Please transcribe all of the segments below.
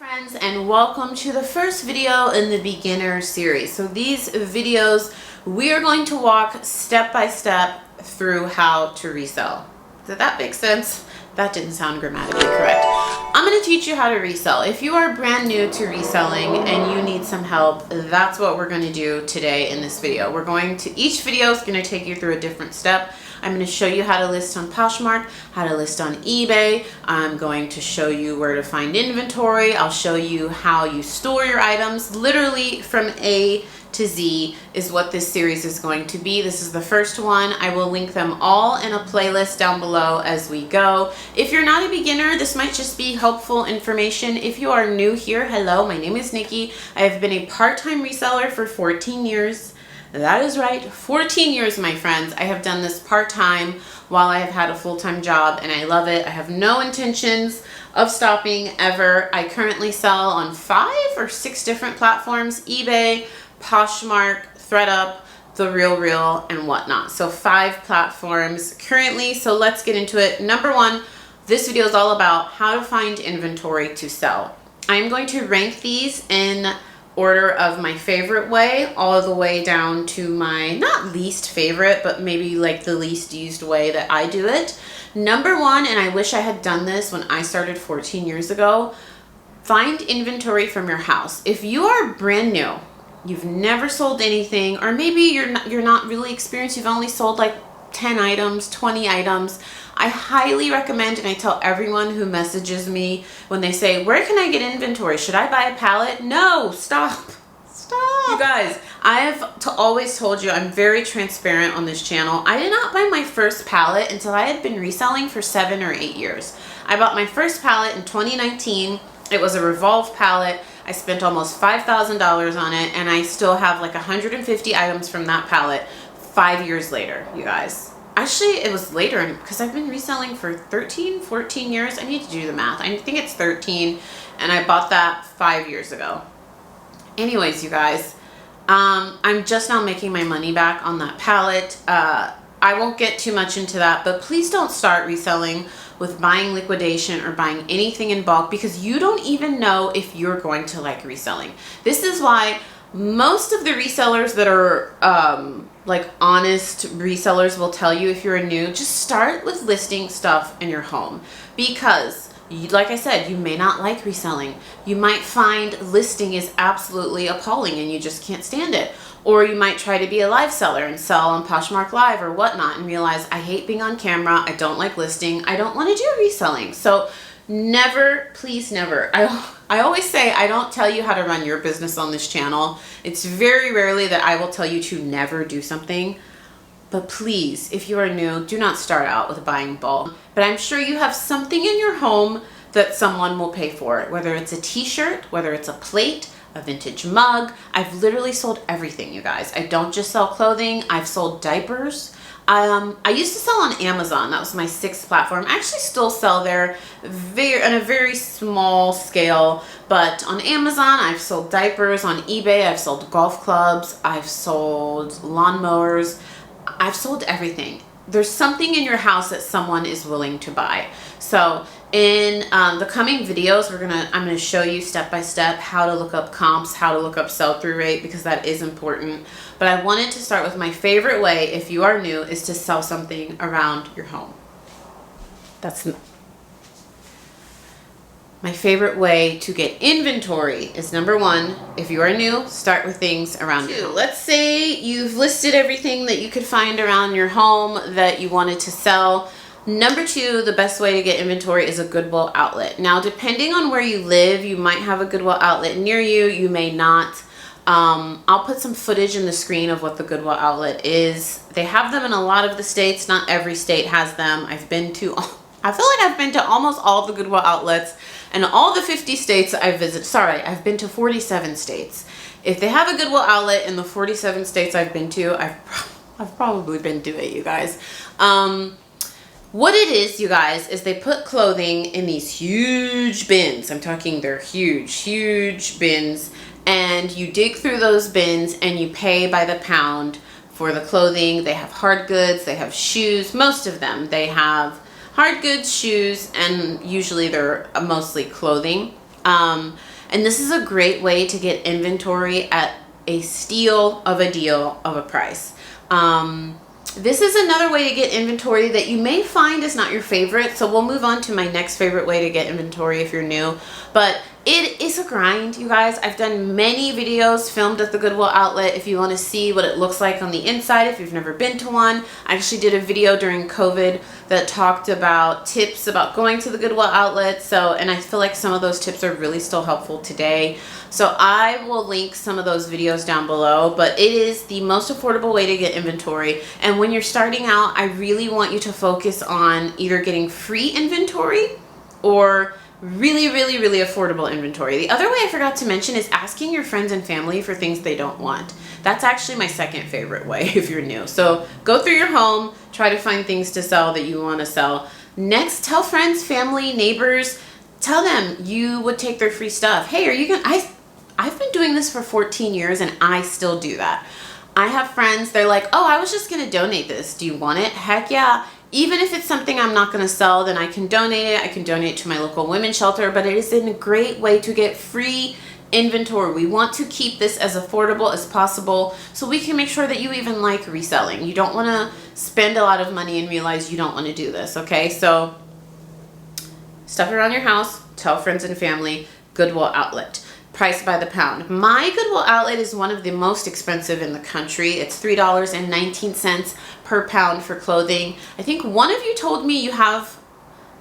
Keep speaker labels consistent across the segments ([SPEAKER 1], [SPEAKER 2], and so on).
[SPEAKER 1] Friends, and welcome to the first video in the beginner series. So these videos we are going to walk step by step through how to resell. Did that make sense? That didn't sound grammatically correct. I'm going to teach you how to resell. If you are brand new to reselling and you need some help, that's what we're going to do today in this video. Each video is going to take you through a different step. I'm going to show you how to list on Poshmark, how to list on eBay. I'm going to show you where to find inventory. I'll show you how you store your items. Literally from A to Z is what this series is going to be. This is the first one. I will link them all in a playlist down below as we go. If you're not a beginner, this might just be helpful information. If you are new here, hello, my name is Nikki. I have been a part-time reseller for 14 years. That is right, 14 years, my friends. I have done this part-time while I have had a full-time job, and I love it. I have no intentions of stopping ever. I currently sell on 5 or 6 different platforms: eBay, Poshmark, ThredUp, The RealReal, and whatnot. So 5 platforms currently. So let's get into it. Number 1, this video is all about how to find inventory to sell. I'm going to rank these in order of my favorite way all the way down to my not least favorite, but maybe like the least used way that I do it. Number 1, and I wish I had done this when I started 14 years ago, find inventory from your house. If you are brand new, you've never sold anything, or maybe you're not really experienced, you've only sold like 10 items, 20 items, I highly recommend, and I tell everyone who messages me when they say, where can I get inventory? Should I buy a pallet? No, stop. You guys, I have always told you I'm very transparent on this channel. I did not buy my first pallet until I had been reselling for 7 or 8 years. I bought my first pallet in 2019. It was a Revolve pallet. I spent almost $5,000 on it, and I still have like 150 items from that pallet 5 years later, you guys. Actually, it was later because I've been reselling for 13, 14 years. I need to do the math. I think it's 13, and I bought that 5 years ago. Anyways, you guys, I'm just now making my money back on that pallet. I won't get too much into that, but please don't start reselling with buying liquidation or buying anything in bulk, because you don't even know if you're going to like reselling. This is why most of the resellers that are like honest resellers will tell you, if you're new, just start with listing stuff in your home, because like I said, you may not like reselling. You might find listing is absolutely appalling and you just can't stand it. Or you might try to be a live seller and sell on Poshmark Live or whatnot and realize, I hate being on camera, I don't like listing, I don't want to do reselling. So never, please never. I always say I don't tell you how to run your business on this channel. It's very rarely that I will tell you to never do something. But please, if you are new, do not start out with buying bulk. But I'm sure you have something in your home that someone will pay for, whether it's a t-shirt, whether it's a plate, a vintage mug. I've literally sold everything, you guys. I don't just sell clothing. I've sold diapers. I used to sell on Amazon. That was my 6th platform. I actually still sell there on a very small scale, but on Amazon, I've sold diapers. On eBay, I've sold golf clubs. I've sold lawnmowers. I've sold everything. There's something in your house that someone is willing to buy. So in the coming videos, I'm gonna show you step by step how to look up comps, how to look up sell-through rate, because that is important. But I wanted to start with my favorite way, if you are new, is to sell something around your home. My favorite way to get inventory is, number 1, if you are new, start with things around you. Let's say you've listed everything that you could find around your home that you wanted to sell. Number 2, the best way to get inventory is a Goodwill outlet. Now, depending on where you live, you might have a Goodwill outlet near you, you may not. I'll put some footage in the screen of what the Goodwill outlet is. They have them in a lot of the states. Not every state has them. I feel like I've been to almost all the Goodwill outlets and all the 50 states I've visited. Sorry, I've been to 47 states. If they have a Goodwill outlet in the 47 states I've been to, I've probably been to it, you guys. What it is, you guys, is they put clothing in these huge bins. I'm talking they're huge, huge bins. And you dig through those bins and you pay by the pound for the clothing. They have hard goods, they have shoes, most of them. They have hard goods, shoes, and usually they're mostly clothing. And this is a great way to get inventory at a steal of a deal of a price. This is another way to get inventory that you may find is not your favorite. So we'll move on to my next favorite way to get inventory if you're new. But it is a grind, you guys. I've done many videos filmed at the Goodwill outlet if you want to see what it looks like on the inside if you've never been to one. I actually did a video during COVID that talked about tips about going to the Goodwill outlet. And I feel like some of those tips are really still helpful today. So I will link some of those videos down below, but it is the most affordable way to get inventory. And when you're starting out, I really want you to focus on either getting free inventory or really affordable inventory. The other way I forgot to mention is asking your friends and family for things they don't want. That's actually my second favorite way if you're new. So go through your home, try to find things to sell that you want to sell. Next, tell friends, family, neighbors, tell them you would take their free stuff. Hey, are you gonna, I've been doing this for 14 years and I still do that. I have friends, they're like, oh, I was just gonna donate this. Do you want it? Heck yeah. Even if it's something I'm not gonna sell, then I can donate it. I can donate to my local women's shelter, but it is a great way to get free inventory. We want to keep this as affordable as possible so we can make sure that you even like reselling. You don't wanna spend a lot of money and realize you don't wanna do this, okay? So stuff around your house, tell friends and family, Goodwill outlet. Price by the pound. My Goodwill outlet is one of the most expensive in the country. It's $3.19 per pound for clothing. I think one of you told me you have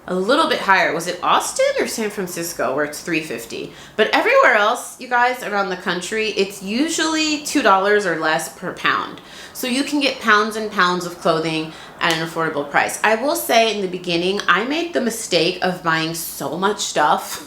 [SPEAKER 1] a little bit higher. Was it Austin or San Francisco where it's $3.50? But everywhere else, you guys, around the country, it's usually $2 or less per pound. So you can get pounds and pounds of clothing at an affordable price. I will say in the beginning, I made the mistake of buying so much stuff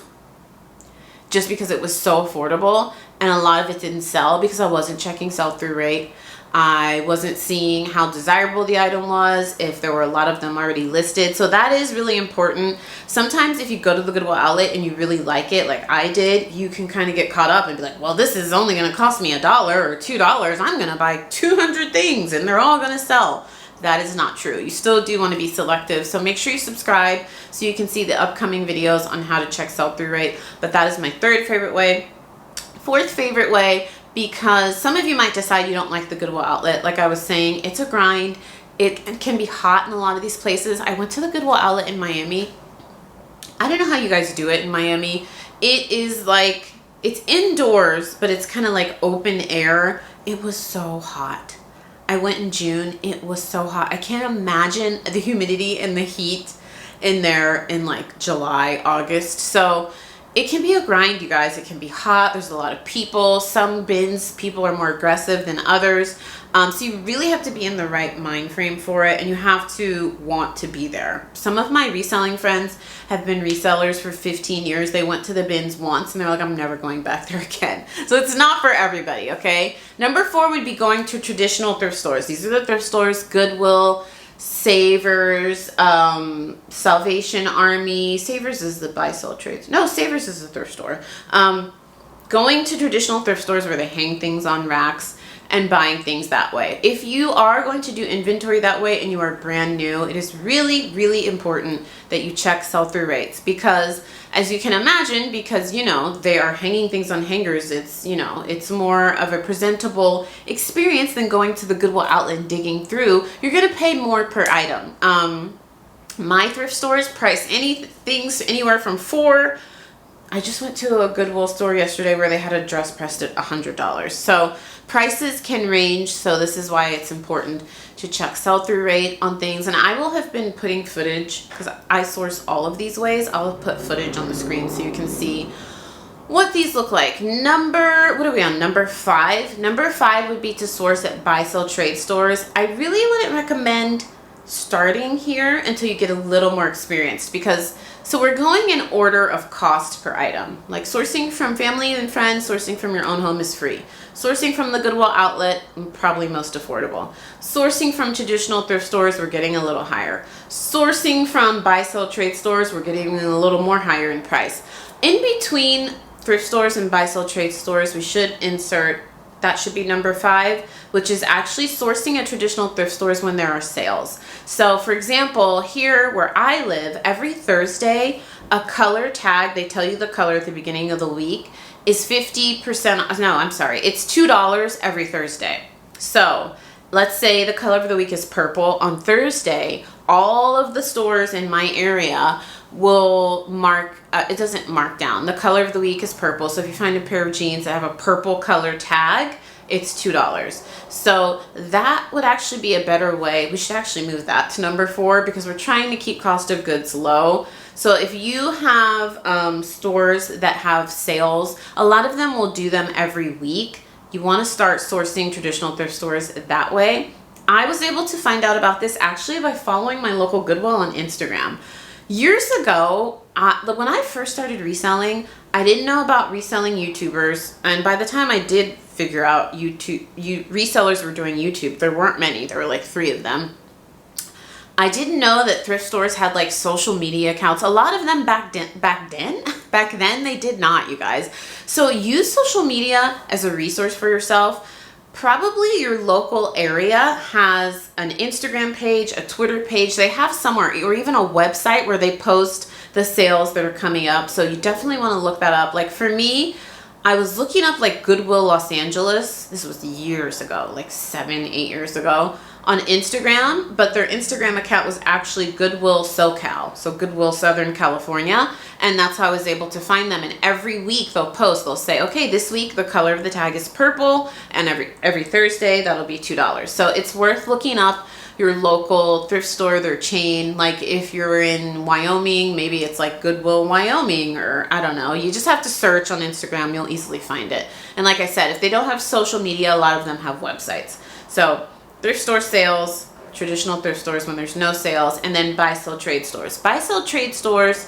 [SPEAKER 1] just because it was so affordable, and a lot of it didn't sell because I wasn't checking sell-through rate. I wasn't seeing how desirable the item was, if there were a lot of them already listed. So that is really important. Sometimes if you go to the Goodwill outlet and you really like it, like I did, you can kind of get caught up and be like, well, this is only gonna cost me $1 or $2. I'm gonna buy 200 things and they're all gonna sell. That is not true. You still do want to be selective. So make sure you subscribe so you can see the upcoming videos on how to check sell-through rate. But that is my third favorite way. Fourth favorite way, because some of you might decide you don't like the Goodwill outlet. Like I was saying, it's a grind. It can be hot in a lot of these places. I went to the Goodwill outlet in Miami. I don't know how you guys do it in Miami. It is like, it's indoors, but it's kind of like open air. It was so hot. I went in June. It was so hot. I can't imagine the humidity and the heat in there in like July, August. So it can be a grind, you guys. It can be hot. There's a lot of people. Some bins, people are more aggressive than others. So you really have to be in the right mind frame for it, and you have to want to be there. Some of my reselling friends have been resellers for 15 years. They went to the bins once and they're like, I'm never going back there again. So it's not for everybody, okay? Number 4 would be going to traditional thrift stores. These are the thrift stores: Goodwill, Savers, Salvation Army. Savers is the buy-sell trades. No, Savers is the thrift store. Going to traditional thrift stores where they hang things on racks and buying things that way. If you are going to do inventory that way and you are brand new, it is really important that you check sell-through rates, because as you can imagine, because you know they are hanging things on hangers, it's, you know, it's more of a presentable experience than going to the Goodwill outlet and digging through. You're gonna pay more per item. My thrift stores price things anywhere from I just went to a Goodwill store yesterday where they had a dress pressed at $100. So prices can range, so this is why it's important to check sell-through rate on things. And I will have been putting footage, because I source all of these ways. I'll put footage on the screen so you can see what these look like. What are we on? Number 5. Number 5 would be to source at buy-sell trade stores. I really wouldn't recommend starting here until you get a little more experienced, because so we're going in order of cost per item. Like sourcing from family and friends, sourcing from your own home is free. Sourcing from the Goodwill outlet, probably most affordable. Sourcing from traditional thrift stores, we're getting a little higher. Sourcing from buy-sell trade stores, we're getting a little more higher in price. In between thrift stores and buy-sell trade stores, we should insert, that should be number 5, which is actually sourcing at traditional thrift stores when there are sales. So for example, here where I live, every Thursday, a color tag, they tell you the color at the beginning of the week, is 50%, no, I'm sorry, it's $2 every Thursday. So let's say the color of the week is purple. On Thursday, all of the stores in my area will mark, it doesn't mark down. The color of the week is purple. So if you find a pair of jeans that have a purple color tag, it's $2. So that would actually be a better way. We should actually move that to number 4 because we're trying to keep cost of goods low. So if you have stores that have sales, a lot of them will do them every week. You want to start sourcing traditional thrift stores that way. I was able to find out about this actually by following my local Goodwill on Instagram. Years ago, when I first started reselling, I didn't know about reselling YouTubers. And by the time I did figure out resellers were doing YouTube, there weren't many. There were like 3 of them. I didn't know that thrift stores had like social media accounts. A lot of them back then they did not, you guys. So use social media as a resource for yourself. Probably your local area has an Instagram page, a Twitter page. They have somewhere, or even a website where they post the sales that are coming up. So you definitely want to look that up. Like for me, I was looking up like Goodwill Los Angeles. This was years ago, like 7-8 years ago, on Instagram, but their Instagram account was actually Goodwill SoCal, so Goodwill Southern California, and that's how I was able to find them. And every week they'll post, they'll say, okay, this week the color of the tag is purple, and every Thursday that'll be $2. So it's worth looking up your local thrift store, their chain. Like if you're in Wyoming, maybe it's like Goodwill Wyoming, or I don't know. You just have to search on Instagram, you'll easily find it. And like I said, if they don't have social media, a lot of them have websites. So thrift store sales, traditional thrift stores when there's no sales, and then buy sell trade stores. Buy sell trade stores,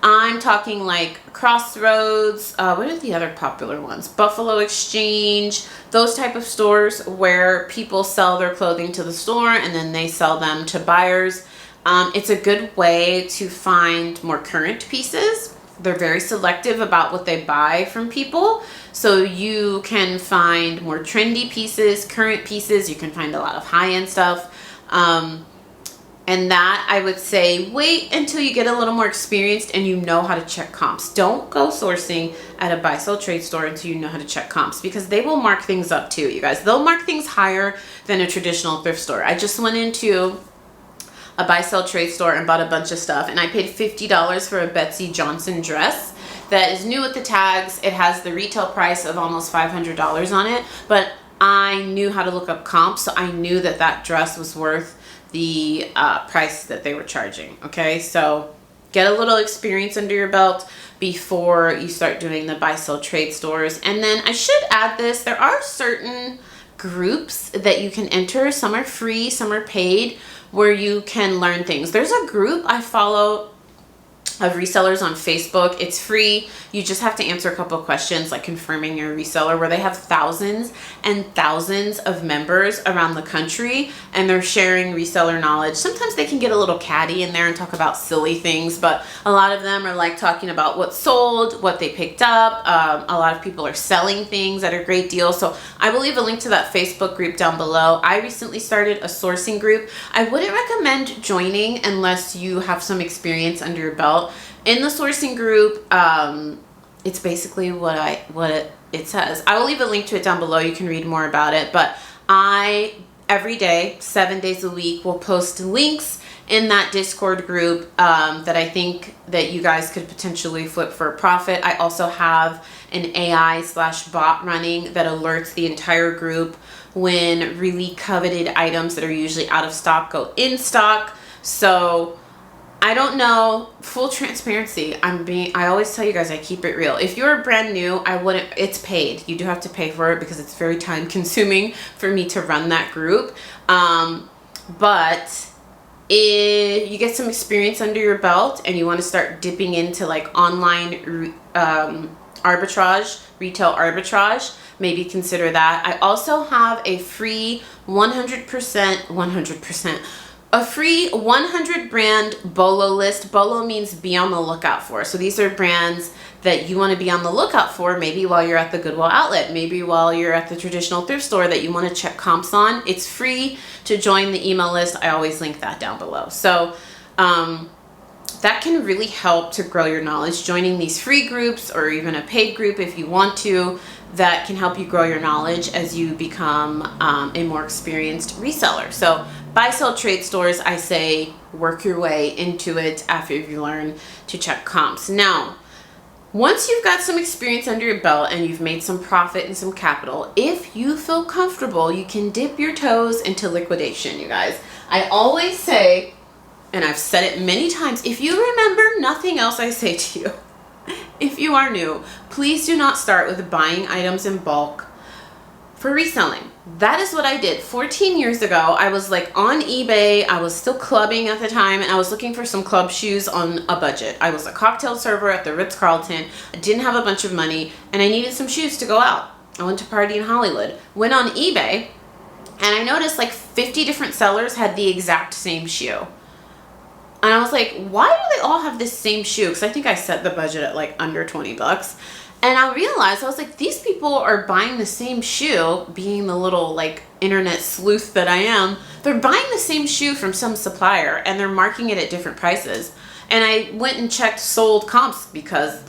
[SPEAKER 1] I'm talking like Crossroads, what are the other popular ones? Buffalo Exchange, those type of stores where people sell their clothing to the store and then they sell them to buyers. It's a good way to find more current pieces. They're very selective about what they buy from people. So you can find more trendy pieces, current pieces. You can find a lot of high-end stuff. And that, I would say, wait until you get a little more experienced and you know how to check comps. Don't go sourcing at a buy-sell trade store until you know how to check comps, because they will mark things up too, you guys. They'll mark things higher than a traditional thrift store. I just went into a buy-sell trade store and bought a bunch of stuff, and I paid $50 for a Betsy Johnson dress that is new with the tags. It has the retail price of almost $500 on it, but I knew how to look up comps, so I knew that that dress was worth the price that they were charging. Okay, so get a little experience under your belt before you start doing the buy-sell trade stores. And then I should add this, there are certain groups that you can enter. Some are free, some are paid, where you can learn things. There's a group I follow of resellers on Facebook. It's free. You just have to answer a couple of questions like confirming you're a reseller, where they have thousands and thousands of members around the country, and they're sharing reseller knowledge. Sometimes they can get a little catty in there and talk about silly things, but a lot of them are like talking about what sold, what they picked up. A lot of people are selling things at a great deal. So I will leave a link to that Facebook group down below. I recently started a sourcing group. I wouldn't recommend joining unless you have some experience under your belt. In the sourcing group, it's basically what it says. I will leave a link to it down below. You can read more about it. But I, every day, 7 days a week, will post links in that Discord group that I think that you guys could potentially flip for a profit. I also have an AI/bot running that alerts the entire group when really coveted items that are usually out of stock go in stock. So I don't know, full transparency, I always tell you guys, I keep it real. If you're brand new, it's paid. You do have to pay for it because it's very time consuming for me to run that group. But if you get some experience under your belt and you want to start dipping into like online arbitrage, retail arbitrage, maybe consider that. I also have a free 100 brand BOLO list. BOLO means be on the lookout for. So these are brands that you want to be on the lookout for, maybe while you're at the Goodwill outlet, maybe while you're at the traditional thrift store that you want to check comps on. It's free to join the email list. I always link that down below. So that can really help to grow your knowledge. Joining these free groups or even a paid group if you want to, that can help you grow your knowledge as you become a more experienced reseller. So buy, sell, trade stores, I say work your way into it after you learn to check comps. Now, once you've got some experience under your belt and you've made some profit and some capital, if you feel comfortable, you can dip your toes into liquidation, you guys. I always say, and I've said it many times, if you remember nothing else I say to you, if you are new, please do not start with buying items in bulk for reselling. That is what I did 14 years ago. I was like on eBay. I was still clubbing at the time, and I was looking for some club shoes on a budget. I was a cocktail server at the Ritz-Carlton. I didn't have a bunch of money, and I needed some shoes to go out. I went to party in Hollywood, went on eBay, and I noticed like 50 different sellers had the exact same shoe. And I was like, why do they all have this same shoe? Because I think I set the budget at like under 20 bucks. And I realized, I was like, these people are buying the same shoe, being the little like internet sleuth that I am. They're buying the same shoe from some supplier and they're marking it at different prices. And I went and checked sold comps because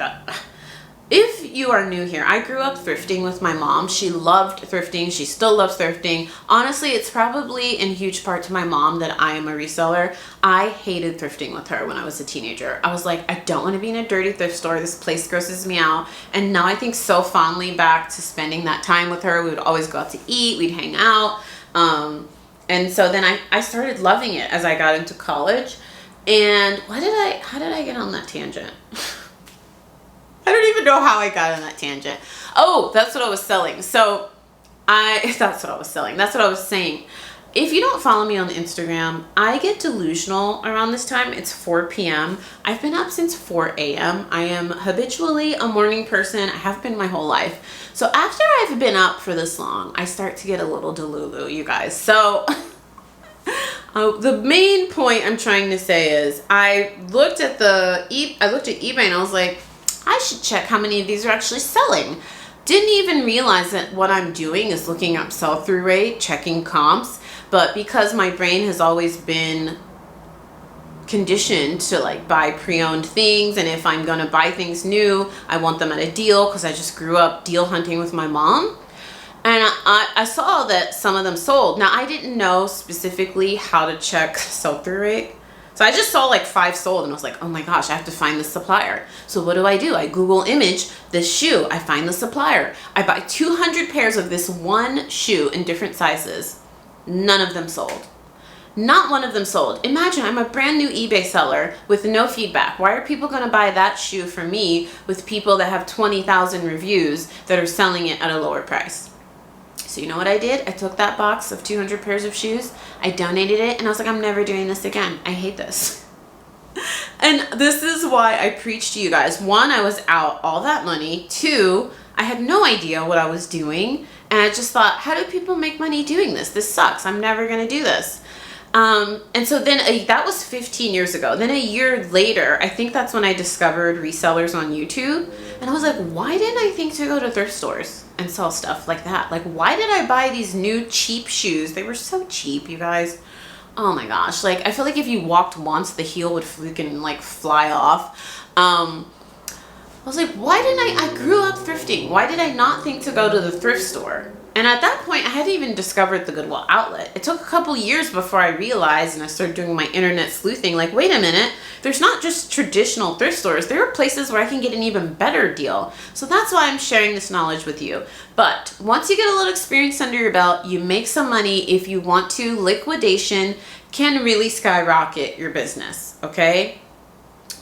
[SPEAKER 1] if you are new here, I grew up thrifting with my mom. She loved thrifting. She still loves thrifting. Honestly, it's probably in huge part to my mom that I am a reseller. I hated thrifting with her when I was a teenager. I was like, I don't want to be in a dirty thrift store. This place grosses me out. And now I think so fondly back to spending that time with her. We would always go out to eat. We'd hang out. And so then I started loving it as I got into college. And how did I get on that tangent? I don't even know how I got on that tangent. Oh, that's what I was selling. So that's what I was selling. That's what I was saying. If you don't follow me on Instagram, I get delusional around this time. It's 4 p.m. I've been up since 4 a.m. I am habitually a morning person. I have been my whole life. So after I've been up for this long, I start to get a little delulu, you guys. So the main point I'm trying to say is I looked at eBay and I was like, I should check how many of these are actually selling. Didn't even realize that what I'm doing is looking up sell-through rate, checking comps, but because my brain has always been conditioned to like buy pre-owned things, and if I'm gonna buy things new, I want them at a deal because I just grew up deal hunting with my mom. And I saw that some of them sold. Now, I didn't know specifically how to check sell-through rate. So I just saw like 5 sold and I was like, oh my gosh, I have to find the supplier. So what do? I Google image this shoe. I find the supplier. I buy 200 pairs of this one shoe in different sizes. None of them sold. Not one of them sold. Imagine I'm a brand new eBay seller with no feedback. Why are people going to buy that shoe from me with people that have 20,000 reviews that are selling it at a lower price? So you know what I did? I took that box of 200 pairs of shoes, I donated it, and I was like, I'm never doing this again. I hate this. And this is why I preach to you guys. 1, I was out all that money. 2, I had no idea what I was doing. And I just thought, how do people make money doing this? This sucks. I'm never going to do this. And so then that was 15 years ago. Then a year later, I think that's when I discovered resellers on YouTube. And I was like, why didn't I think to go to thrift stores and sell stuff like that? Like, why did I buy these new cheap shoes? They were so cheap, you guys. Oh my gosh. Like, I feel like if you walked once, the heel would freaking like fly off. I was like, why didn't I grew up thrifting. Why did I not think to go to the thrift store? And at that point, I hadn't even discovered the Goodwill outlet. It took a couple years before I realized, and I started doing my internet sleuthing, like, wait a minute, there's not just traditional thrift stores. There are places where I can get an even better deal. So that's why I'm sharing this knowledge with you. But once you get a little experience under your belt, you make some money. If you want to, liquidation can really skyrocket your business, okay?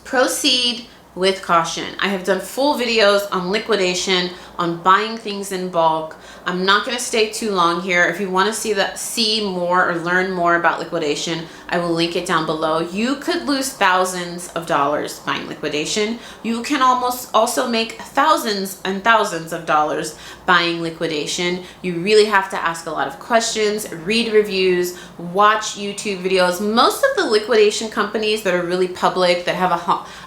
[SPEAKER 1] Proceed with caution. I have done full videos on liquidation, on buying things in bulk. I'm not going to stay too long here. If you want to see more or learn more about liquidation, I will link it down below. You could lose thousands of dollars buying liquidation. You can almost also make thousands and thousands of dollars buying liquidation. You really have to ask a lot of questions, read reviews, watch YouTube videos. Most of the liquidation companies that are really public, that have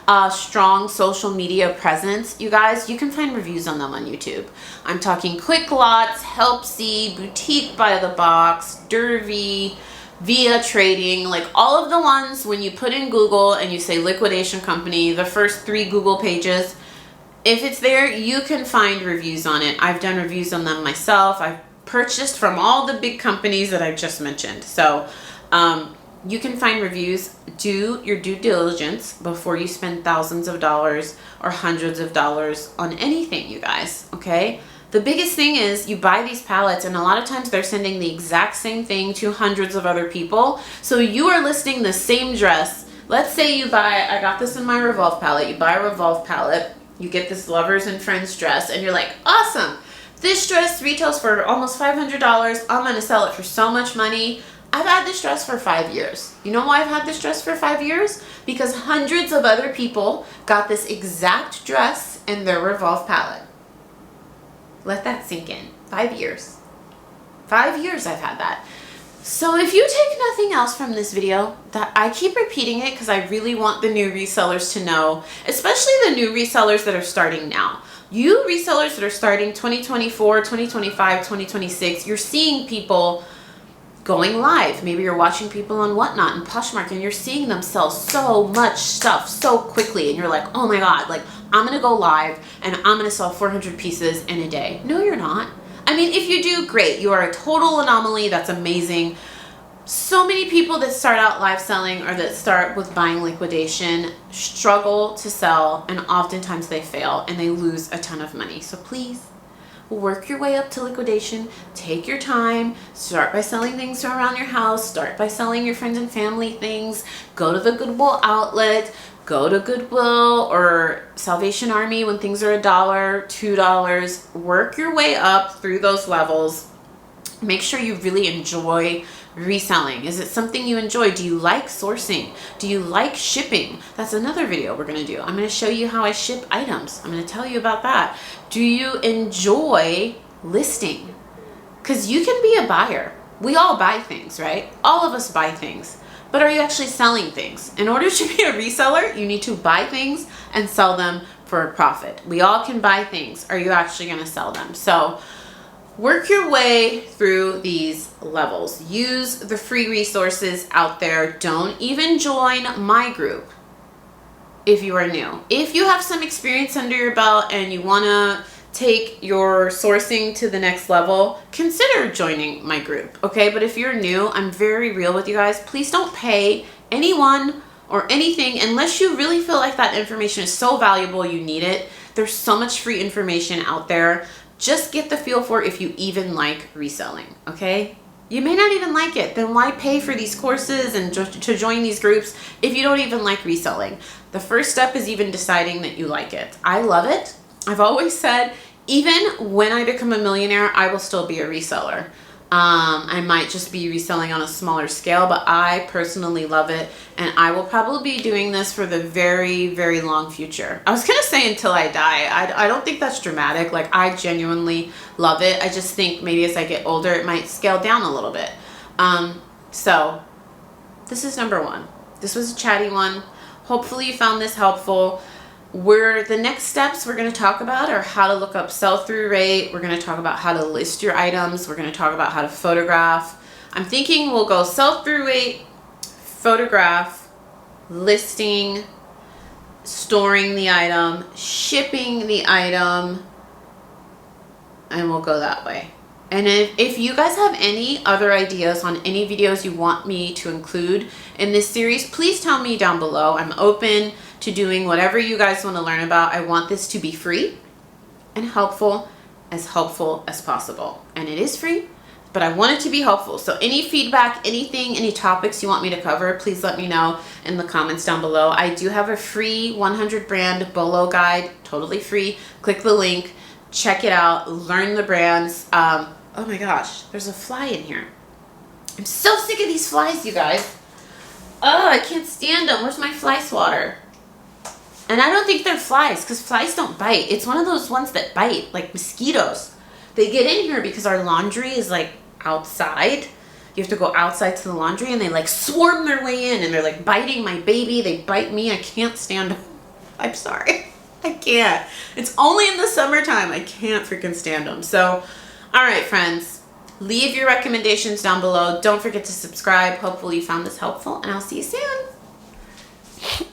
[SPEAKER 1] a strong social media presence, you guys, you can find reviews on them on YouTube. I'm talking Quick Lots, Helpsy, Boutique by the Box, Dervy, via trading, like all of the ones when you put in Google and you say liquidation company, the first 3 Google pages, if it's there, you can find reviews on it. I've done reviews on them myself. I've purchased from all the big companies that I've just mentioned. So you can find reviews. Do your due diligence before you spend thousands of dollars or hundreds of dollars on anything, you guys, okay? The biggest thing is you buy these palettes, and a lot of times they're sending the exact same thing to hundreds of other people. So you are listing the same dress. Let's say you buy, I got this in my Revolve palette. You buy a Revolve palette, you get this Lovers and Friends dress, and you're like, awesome. This dress retails for almost $500. I'm gonna sell it for so much money. I've had this dress for 5 years. You know why I've had this dress for 5 years? Because hundreds of other people got this exact dress in their Revolve palette. Let that sink in. 5 years. 5 years I've had that. So if you take nothing else from this video, that I keep repeating it because I really want the new resellers to know, especially the new resellers that are starting now. You resellers that are starting 2024, 2025, 2026, you're seeing people going live. Maybe you're watching people on Whatnot and Poshmark, and you're seeing them sell so much stuff so quickly, and you're like, oh my God, like I'm gonna go live and I'm gonna sell 400 pieces in a day. No, you're not. I mean, if you do, great. You are a total anomaly. That's amazing. So many people that start out live selling or that start with buying liquidation struggle to sell, and oftentimes they fail and they lose a ton of money. So please work your way up to liquidation. Take your time. Start by selling things from around your house. Start by selling your friends and family things. Go to the Goodwill outlet. Go to Goodwill or Salvation Army when things are $1, $2. Work your way up through those levels. Make sure you really enjoy reselling. Is it something you enjoy? Do you like sourcing? Do you like shipping? That's another video we're going to do. I'm going to show you how I ship items. I'm going to tell you about that. Do you enjoy listing? Because you can be a buyer. We all buy things, right? All of us buy things. But are you actually selling things? In order to be a reseller, you need to buy things and sell them for a profit. We all can buy things. Are you actually going to sell them? So work your way through these levels. Use the free resources out there. Don't even join my group if you are new. If you have some experience under your belt and you want to take your sourcing to the next level, consider joining my group, okay? But if you're new, I'm very real with you guys. Please don't pay anyone or anything unless you really feel like that information is so valuable you need it. There's so much free information out there. Just get the feel for if you even like reselling, okay? You may not even like it. Then why pay for these courses and to join these groups if you don't even like reselling? The first step is even deciding that you like it. I love it. I've always said, even when I become a millionaire, I will still be a reseller. I might just be reselling on a smaller scale, but I personally love it, and I will probably be doing this for the very, very long future. I was gonna say until I die. I don't think that's dramatic. Like, I genuinely love it. I just think maybe as I get older, it might scale down a little bit. So this is number 1. This was a chatty one. Hopefully you found this helpful. The next steps we're going to talk about are how to look up sell-through rate. We're going to talk about how to list your items. We're going to talk about how to photograph. I'm thinking we'll go sell-through rate, photograph, listing, storing the item, shipping the item, and we'll go that way. And if you guys have any other ideas on any videos you want me to include in this series, please tell me down below. I'm open to doing whatever you guys want to learn about. I want this to be free and helpful as possible. And it is free, but I want it to be helpful. So any feedback, anything, any topics you want me to cover, please let me know in the comments down below. I do have a free 100 brand Bolo guide, totally free. Click the link, check it out, learn the brands. Oh my gosh, there's a fly in here. I'm so sick of these flies, you guys. Oh, I can't stand them. Where's my fly swatter? And I don't think they're flies, because flies don't bite. It's one of those ones that bite, like mosquitoes. They get in here because our laundry is like outside. You have to go outside to the laundry, and they like swarm their way in, and they're like biting my baby. They bite me. I can't stand them. I'm sorry. I can't. It's only in the summertime. I can't freaking stand them. So, all right, friends. Leave your recommendations down below. Don't forget to subscribe. Hopefully you found this helpful, and I'll see you soon.